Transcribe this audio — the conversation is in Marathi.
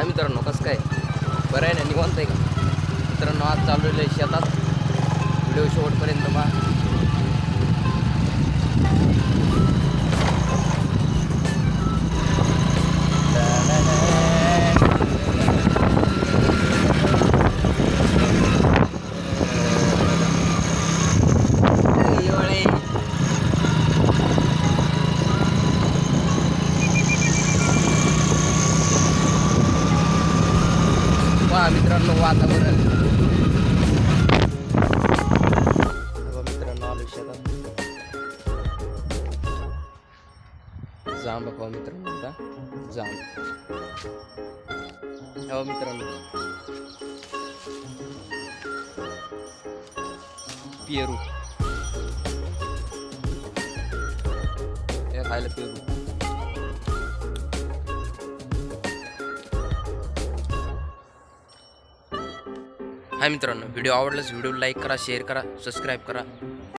हाय मित्रांनो, कसं काय बरं आहे ना, निवांत आहे का मित्रांनो? आज चाललेलं आहे शेतात, व्हिडिओ शेवटपर्यंत पहा. पहा मित्रांनो वातावरण. मित्रांनो आलो शेतात. जांब पाहू मित्रांनो, आता जांब हो मित्रांनो. पेरू हे खायला पेरू. हाय मित्रांनो, व्हिडिओ आवडल्यास व्हिडिओ लाईक करा, शेअर करा, सबस्क्राईब करा.